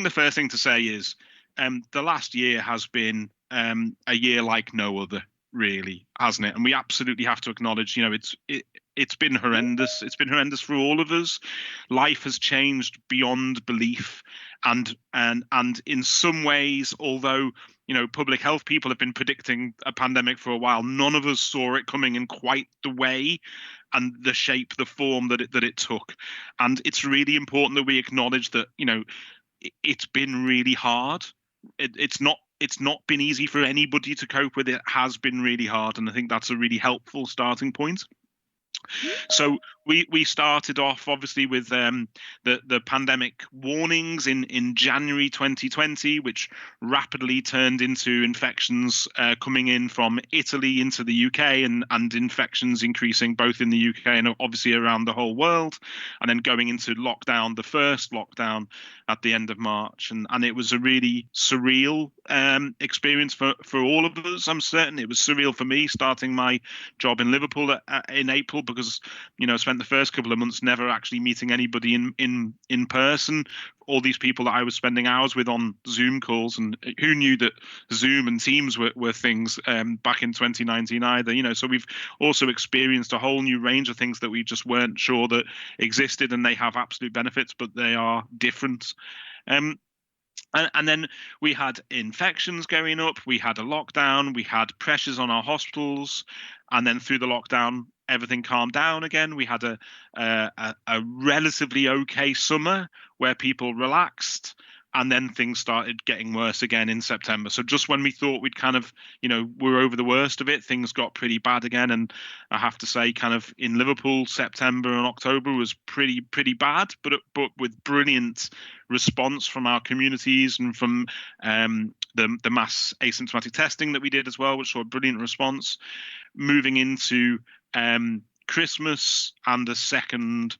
the first thing to say is the last year has been a year like no other, really, hasn't it? And we absolutely have to acknowledge, it's been horrendous. It's been horrendous for all of us. Life has changed beyond belief, and in some ways, although public health people have been predicting a pandemic for a while, none of us saw it coming in quite the way and the shape, the form that it took. And it's really important that we acknowledge that it's been really hard. It's not been easy for anybody to cope with. It has been really hard, and I think that's a really helpful starting point. So we started off obviously with the pandemic warnings in January 2020, which rapidly turned into infections coming in from Italy into the UK, and infections increasing both in the UK and obviously around the whole world, and then going into lockdown, the first lockdown at the end of March, and it was a really surreal experience for all of us. I'm certain it was surreal for me starting my job in Liverpool in April, because I spent the first couple of months never actually meeting anybody in person. All these people that I was spending hours with on Zoom calls, and who knew that Zoom and Teams were things back in 2019 either. So we've also experienced a whole new range of things that we just weren't sure that existed, and they have absolute benefits, but they are different. And then we had infections going up, we had a lockdown, we had pressures on our hospitals, and then through the lockdown, everything calmed down again. We had a relatively okay summer where people relaxed, and then things started getting worse again in September. So just when we thought we'd kind of, we're over the worst of it, things got pretty bad again. And I have to say, kind of in Liverpool, September and October was pretty bad, but with brilliant response from our communities and from the mass asymptomatic testing that we did as well, which saw a brilliant response. Moving into Christmas and the second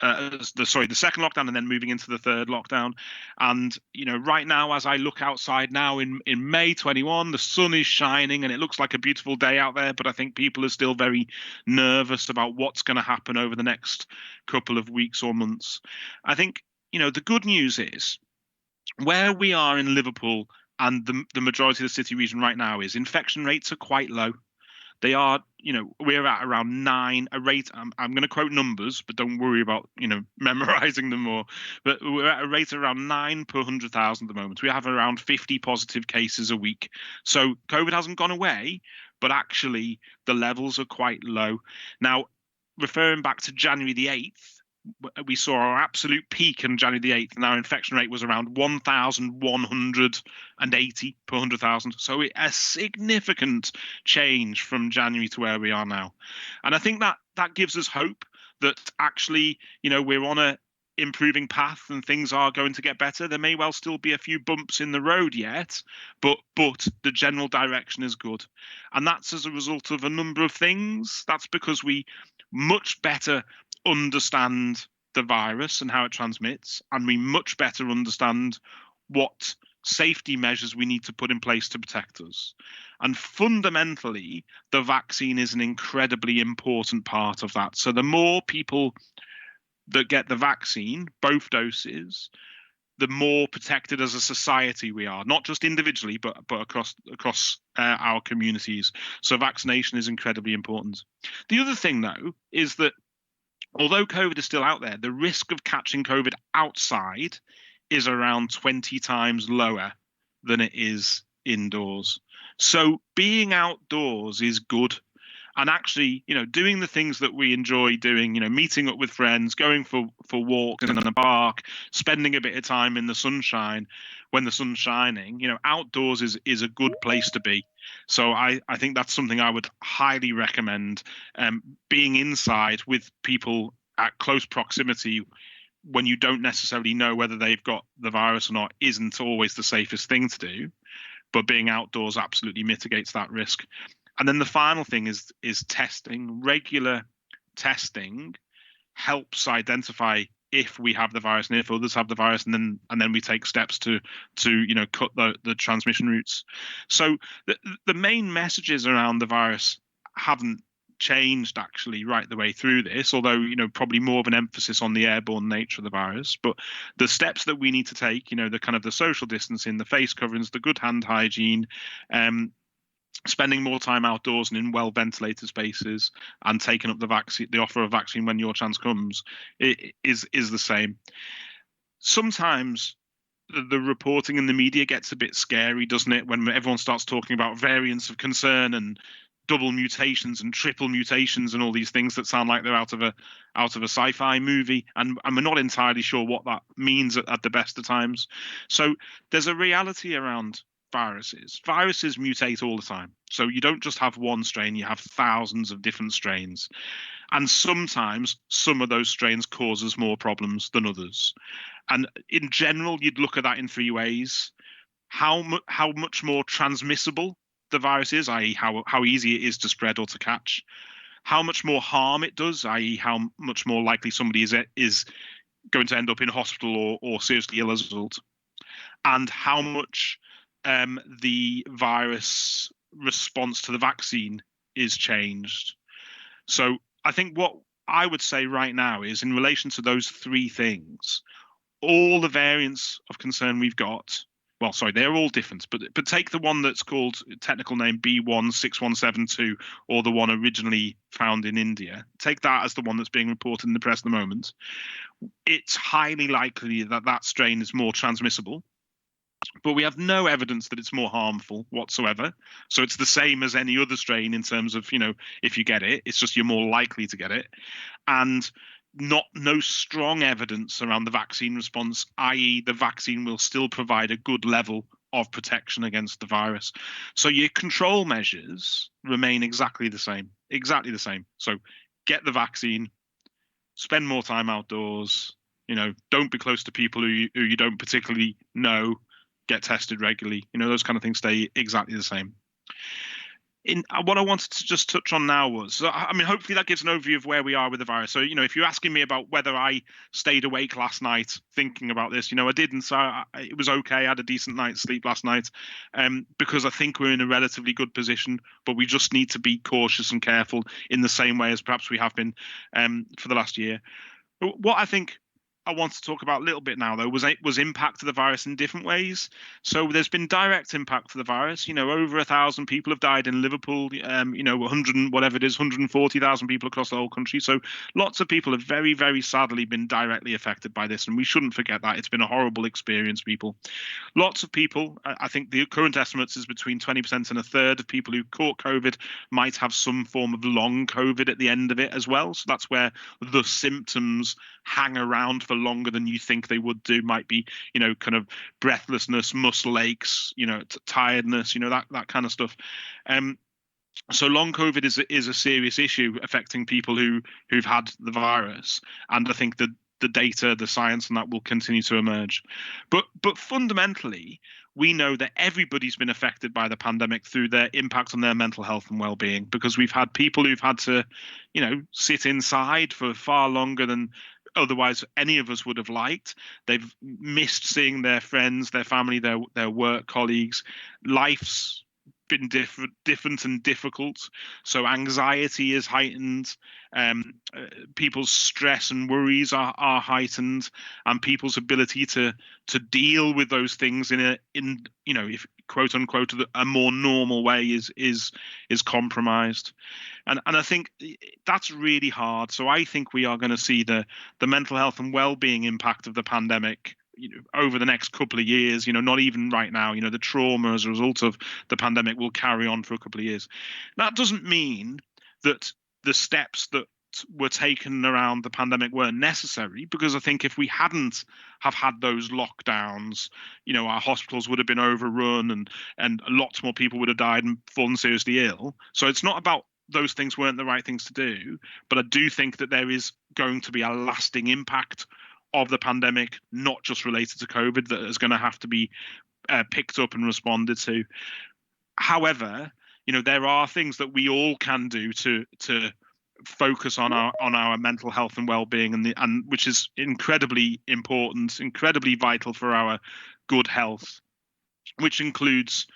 lockdown, and then moving into the third lockdown. And right now, as I look outside now in May 21, the sun is shining and it looks like a beautiful day out there, but I think people are still very nervous about what's going to happen over the next couple of weeks or months. I think the good news is where we are in Liverpool and the majority of the city region right now is infection rates are quite low. They are, we're at around 9, a rate. I'm going to quote numbers, but don't worry about, memorizing them more. But we're at a rate of around 9 per 100,000 at the moment. We have around 50 positive cases a week. So COVID hasn't gone away, but actually the levels are quite low. Now, referring back to January the 8th, we saw our absolute peak on January the 8th, and our infection rate was around 1,180 per 100,000. So a significant change from January to where we are now. And I think that gives us hope that actually, we're on a improving path and things are going to get better. There may well still be a few bumps in the road yet, but the general direction is good. And that's as a result of a number of things. That's because we much better understand the virus and how it transmits, and we much better understand what safety measures we need to put in place to protect us. And fundamentally, the vaccine is an incredibly important part of that. So the more people that get the vaccine, both doses, the more protected as a society we are, not just individually, but across our communities. So vaccination is incredibly important. The other thing, though, is that although COVID is still out there, the risk of catching COVID outside is around 20 times lower than it is indoors. So being outdoors is good. And actually, doing the things that we enjoy doing, meeting up with friends, going for walks in the park, spending a bit of time in the sunshine when the sun's shining, outdoors is a good place to be. So I think that's something I would highly recommend. Being inside with people at close proximity when you don't necessarily know whether they've got the virus or not isn't always the safest thing to do. But being outdoors absolutely mitigates that risk. And then the final thing is testing. Regular testing helps identify if we have the virus and if others have the virus, and then we take steps to cut the transmission routes. So the main messages around the virus haven't changed actually right the way through this, although, probably more of an emphasis on the airborne nature of the virus. But the steps that we need to take, the kind of the social distancing, the face coverings, the good hand hygiene, spending more time outdoors and in well ventilated spaces, and taking up the offer of vaccine when your chance comes, it is the same. Sometimes the reporting in the media gets a bit scary, doesn't it, when everyone starts talking about variants of concern and double mutations and triple mutations and all these things that sound like they're out of a sci-fi movie, and we're not entirely sure what that means at the best of times. So there's a reality around viruses. Viruses mutate all the time. So you don't just have one strain, you have thousands of different strains. And sometimes some of those strains causes more problems than others. And in general, you'd look at that in three ways. How much more transmissible the virus is, i.e. how easy it is to spread or to catch. How much more harm it does, i.e. how much more likely somebody is going to end up in hospital or seriously ill as a result. And how much the virus response to the vaccine is changed. So I think what I would say right now is, in relation to those three things, all the variants of concern we've got, well, sorry, they're all different, but take the one that's called, technical name, B16172, or the one originally found in India. Take that as the one that's being reported in the press at the moment. It's highly likely that that strain is more transmissible, but we have no evidence that it's more harmful whatsoever. So it's the same as any other strain in terms of, if you get it, it's just you're more likely to get it. And no strong evidence around the vaccine response, i.e. the vaccine will still provide a good level of protection against the virus. So your control measures remain exactly the same. So get the vaccine, spend more time outdoors, don't be close to people who you don't particularly know, get tested regularly, those kind of things stay exactly the same. What I wanted to just touch on now was, hopefully that gives an overview of where we are with the virus. So, if you're asking me about whether I stayed awake last night thinking about this, I didn't. So it was okay. I had a decent night's sleep last night, because I think we're in a relatively good position, but we just need to be cautious and careful in the same way as perhaps we have been for the last year. What I think I want to talk about a little bit now, though, was impact of the virus in different ways. So there's been direct impact of the virus. Over 1,000 people have died in Liverpool. 140,000 people across the whole country. So lots of people have very, very sadly been directly affected by this, and we shouldn't forget that. It's been a horrible experience, people. Lots of people, I think the current estimates is between 20% and a third of people who caught COVID might have some form of long COVID at the end of it as well. So that's where the symptoms hang around for longer than you think they would do. Might be, kind of breathlessness, muscle aches, tiredness, that kind of stuff. So long COVID is a serious issue affecting people who've had the virus, and I think that the data, the science, and that will continue to emerge. But fundamentally, we know that everybody's been affected by the pandemic through their impact on their mental health and well-being, because we've had people who've had to, sit inside for far longer than otherwise any of us would have liked. They've missed seeing their friends, their family, their work colleagues. Life's been different and difficult. So anxiety is heightened. People's stress and worries are heightened, and people's ability to deal with those things in if quote unquote a more normal way is compromised. And I think that's really hard. So I think we are going to see the mental health and well-being impact of the pandemic over the next couple of years, not even right now. The trauma as a result of the pandemic will carry on for a couple of years. That doesn't mean that the steps that were taken around the pandemic weren't necessary, because I think if we hadn't have had those lockdowns, our hospitals would have been overrun and lots more people would have died and fallen seriously ill. So it's not about those things weren't the right things to do, but I do think that there is going to be a lasting impact of the pandemic, not just related to COVID, that is going to have to be picked up and responded to. However, there are things that we all can do to focus on our mental health and well-being, and which is incredibly important, incredibly vital for our good health, which includes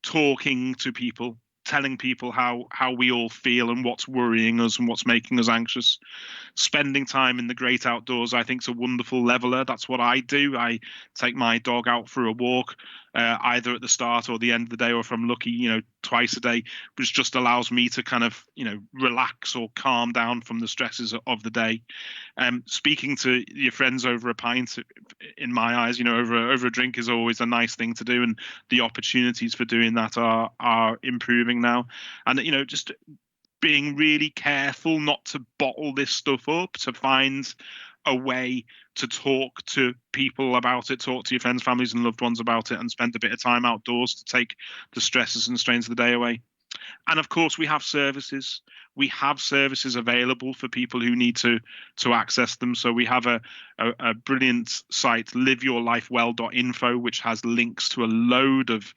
talking to people, telling people how we all feel and what's worrying us and what's making us anxious. Spending time in the great outdoors, I think, is a wonderful leveler. That's what I do. I take my dog out for a walk, either at the start or the end of the day, or if I'm lucky, twice a day, which just allows me to kind of, relax or calm down from the stresses of the day. Speaking to your friends over a pint, in my eyes, over a drink is always a nice thing to do, and the opportunities for doing that are improving now. And just being really careful not to bottle this stuff up, to find a way to talk to people about it, talk to your friends, families, and loved ones about it, and spend a bit of time outdoors to take the stresses and strains of the day away. And of course, we have services. We have services available for people who need to access them. So we have a brilliant site, liveyourlifewell.info, which has links to a load of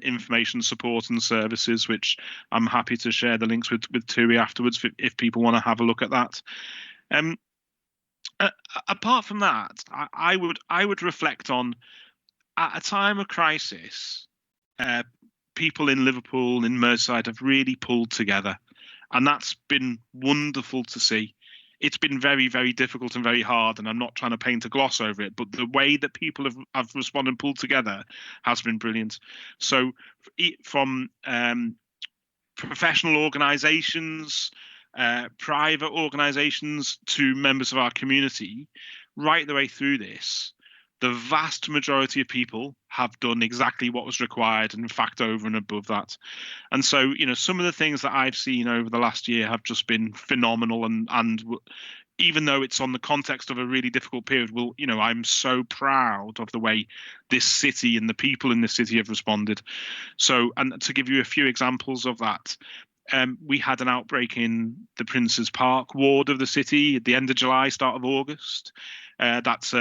information, support, and services, which I'm happy to share the links with Tui afterwards if people want to have a look at that. Apart from that, I would reflect on, at a time of crisis, people in Liverpool, in Merseyside, have really pulled together. And that's been wonderful to see. It's been very, very difficult and very hard, and I'm not trying to paint a gloss over it, but the way that people have responded and pulled together has been brilliant. So from professional organisations, private organisations, to members of our community, right the way through this, the vast majority of people have done exactly what was required, and in fact over and above that. And so, some of the things that I've seen over the last year have just been phenomenal. And even though it's on the context of a really difficult period, I'm so proud of the way this city and the people in this city have responded. So, and to give you a few examples of that, we had an outbreak in the Prince's Park ward of the city at the end of July, start of August. That's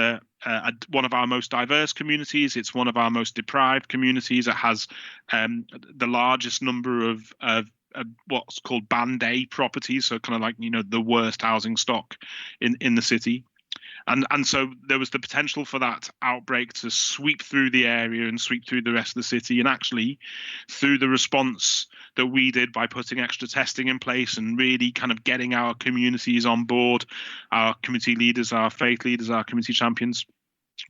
one of our most diverse communities. It's one of our most deprived communities. It has the largest number of what's called Band A properties, so kind of like the worst housing stock in the city. And so there was the potential for that outbreak to sweep through the area and sweep through the rest of the city. And actually, through the response that we did by putting extra testing in place and really kind of getting our communities on board, our community leaders, our faith leaders, our community champions,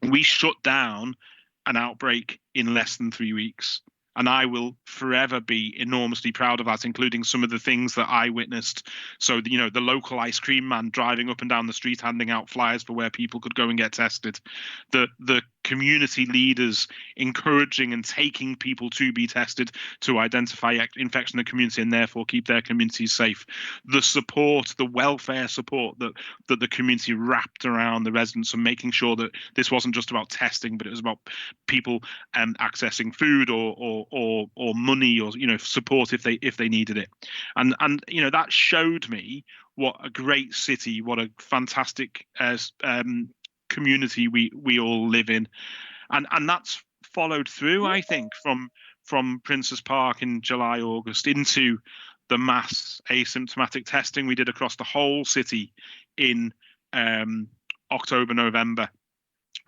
we shut down an outbreak in less than 3 weeks. And I will forever be enormously proud of that, including some of the things that I witnessed. So, the local ice cream man driving up and down the street, handing out flyers for where people could go and get tested. The community leaders encouraging and taking people to be tested to identify infection in the community and therefore keep their communities safe. The support, the welfare support that the community wrapped around the residents, and making sure that this wasn't just about testing, but it was about people accessing food or money or support if they needed it. And that showed me what a great city, what a fantastic community we all live in, and that's followed through, I think, from Prince's Park in July, August into the mass asymptomatic testing we did across the whole city in October, November.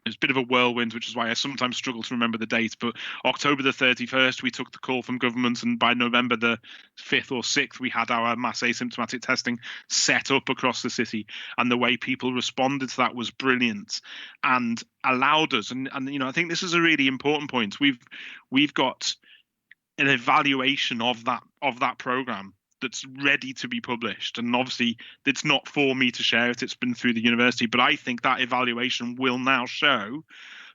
It's a bit of a whirlwind, which is why I sometimes struggle to remember the date. But October the 31st, we took the call from government, and by November the 5th or 6th, we had our mass asymptomatic testing set up across the city. And the way people responded to that was brilliant, and allowed us. And I think this is a really important point. We've got an evaluation of that program that's ready to be published, and obviously it's not for me to share it, it's been through the university, but I think that evaluation will now show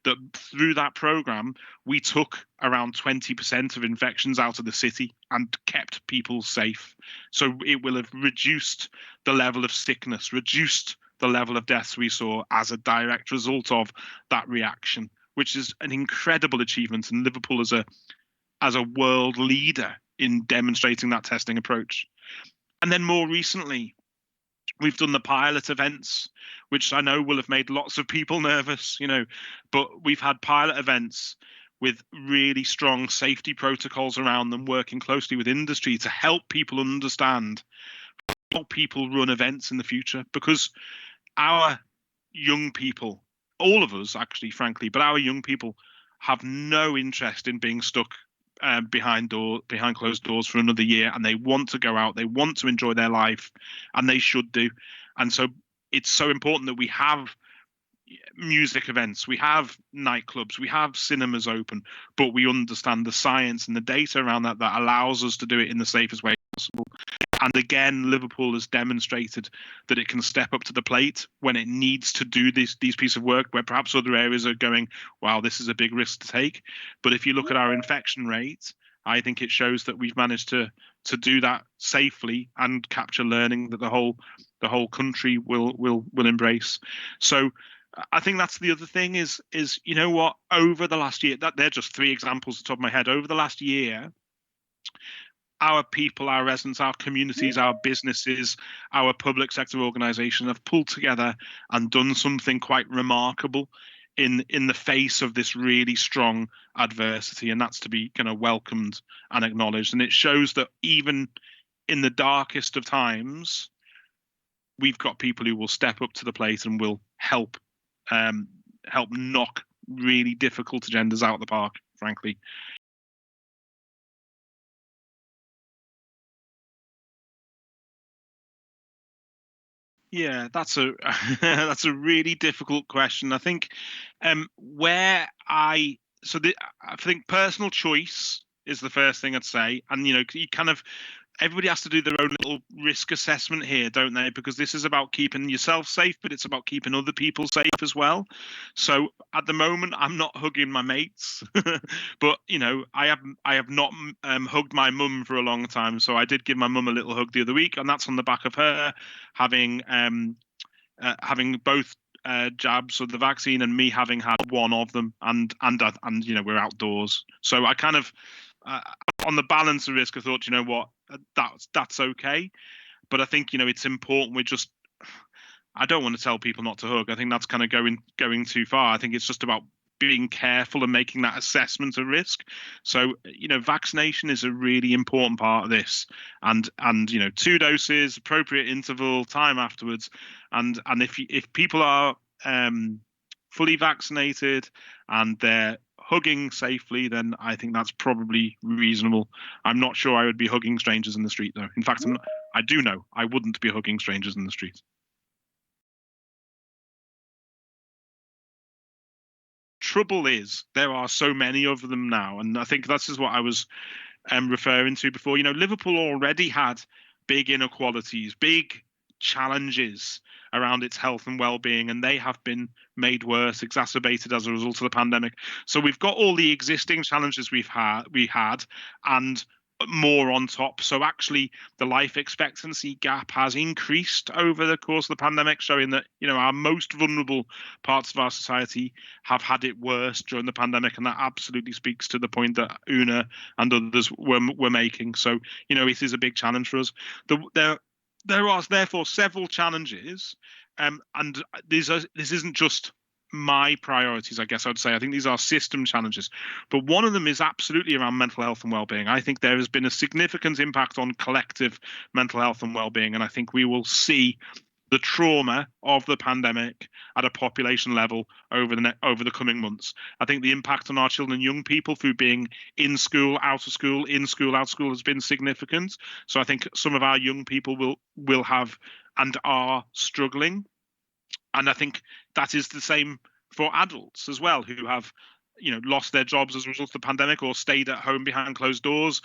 that through that program we took around 20% of infections out of the city and kept people safe. So it will have reduced the level of sickness, reduced the level of deaths we saw as a direct result of that reaction, which is an incredible achievement. And Liverpool as a world leader in demonstrating that testing approach. And then more recently, we've done the pilot events, which I know will have made lots of people nervous, but we've had pilot events with really strong safety protocols around them, working closely with industry to help people understand how people run events in the future. Because our young people, all of us actually, frankly, but our young people have no interest in being stuck behind closed doors for another year, and they want to go out, they want to enjoy their life, and they should do. And so it's so important that we have music events, we have nightclubs, we have cinemas open, but we understand the science and the data around that allows us to do it in the safest way possible. And again, Liverpool has demonstrated that it can step up to the plate when it needs to do these pieces of work, where perhaps other areas are going, wow, this is a big risk to take. But if you look at our infection rate, I think it shows that we've managed to do that safely and capture learning that the whole country will embrace. So I think that's the other thing is you know what, over the last year, that they're just three examples at the top of my head. Over the last year, our people, our residents, our communities, our businesses, our public sector organisation have pulled together and done something quite remarkable in the face of this really strong adversity, and that's to be kind of welcomed and acknowledged. And it shows that even in the darkest of times, we've got people who will step up to the plate and will help knock really difficult agendas out of the park, frankly. Yeah, that's a that's a really difficult question. I think I think personal choice is the first thing I'd say, and you kind of everybody has to do their own little risk assessment here, don't they? Because this is about keeping yourself safe, but it's about keeping other people safe as well. So at the moment, I'm not hugging my mates, but I have not hugged my mum for a long time. So I did give my mum a little hug the other week, and that's on the back of her having both jabs of the vaccine and me having had one of them, and we're outdoors. So I kind of on the balance of risk, I thought, you know what, that's okay. But I think it's important. I don't want to tell people not to hug. I think that's kind of going too far. I think it's just about being careful and making that assessment of risk. So vaccination is a really important part of this, and 2 doses, appropriate interval, time afterwards, and if people are fully vaccinated and they're hugging safely, then I think that's probably reasonable. I'm not sure I would be hugging strangers in the street, though. In fact, I do know I wouldn't be hugging strangers in the street. Trouble is, there are so many of them now, and I think this is what I was referring to before. Liverpool already had big inequalities, big challenges around its health and well-being, and they have been made worse, exacerbated as a result of the pandemic. So we've got all the existing challenges we had, and more on top. So actually, the life expectancy gap has increased over the course of the pandemic, showing that our most vulnerable parts of our society have had it worse during the pandemic, and that absolutely speaks to the point that Una and others were making. So it is a big challenge for us. There are therefore several challenges, and this isn't just my priorities, I guess I'd say. I think these are system challenges, but one of them is absolutely around mental health and well-being. I think there has been a significant impact on collective mental health and well-being, and I think we will see the trauma of the pandemic at a population level over the coming months. I think the impact on our children and young people through being in school, out of school, in school, out of school has been significant. So I think some of our young people will have and are struggling. And I think that is the same for adults as well, who have lost their jobs as a result of the pandemic, or stayed at home behind closed doors,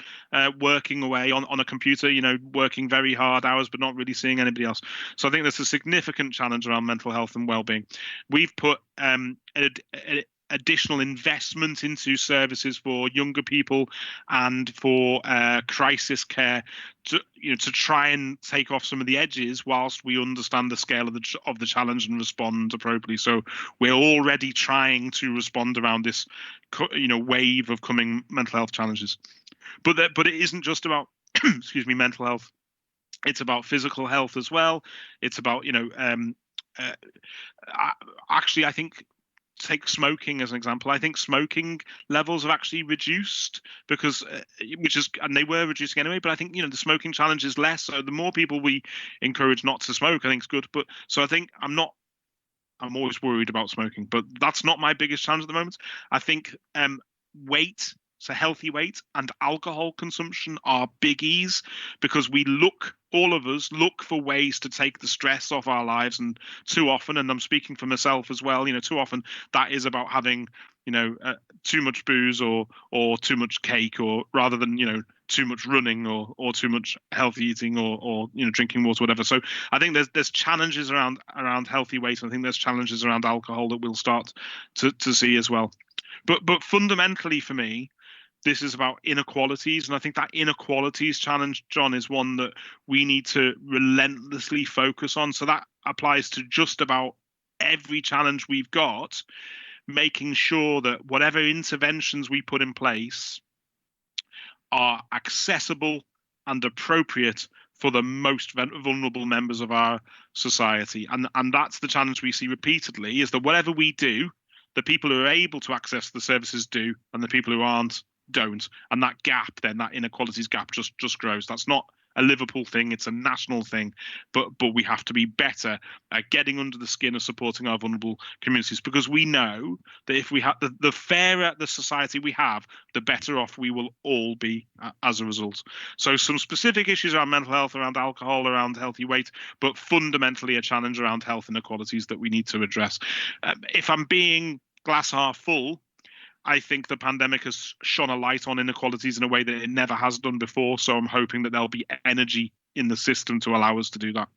working away on a computer, working very hard hours, but not really seeing anybody else. So I think there's a significant challenge around mental health and well-being. We've put additional investment into services for younger people and for crisis care to try and take off some of the edges whilst we understand the scale of the challenge and respond appropriately. So we're already trying to respond around this wave of coming mental health challenges, but it isn't just about excuse me, mental health. It's about physical health as well. It's about actually, I think, take smoking as an example. I think smoking levels have actually reduced because and they were reducing anyway, but I think the smoking challenge is less. So the more people we encourage not to smoke, I think is good. But so I think I'm always worried about smoking, but that's not my biggest challenge at the moment. I think weight, So healthy weight and alcohol consumption are biggies, because all of us look for ways to take the stress off our lives. And too often, and I'm speaking for myself as well, too often that is about having, too much booze or too much cake, or rather than, too much running or too much healthy eating or drinking water, whatever. So I think there's challenges around healthy weight. And I think there's challenges around alcohol that we'll start to see as well. But fundamentally for me, this is about inequalities. And I think that inequalities challenge, John, is one that we need to relentlessly focus on. So that applies to just about every challenge we've got, making sure that whatever interventions we put in place are accessible and appropriate for the most vulnerable members of our society. And that's the challenge we see repeatedly, is that whatever we do, the people who are able to access the services do, and the people who aren't don't. And that gap, then that inequalities gap just grows. That's not a Liverpool thing, it's a national thing, but we have to be better at getting under the skin of supporting our vulnerable communities, because we know that if we have the fairer the society we have, the better off we will all be as a result. So some specific issues around mental health, around alcohol, around healthy weight, but fundamentally a challenge around health inequalities that we need to address. If I'm being glass half full, I think the pandemic has shone a light on inequalities in a way that it never has done before. So I'm hoping that there'll be energy in the system to allow us to do that.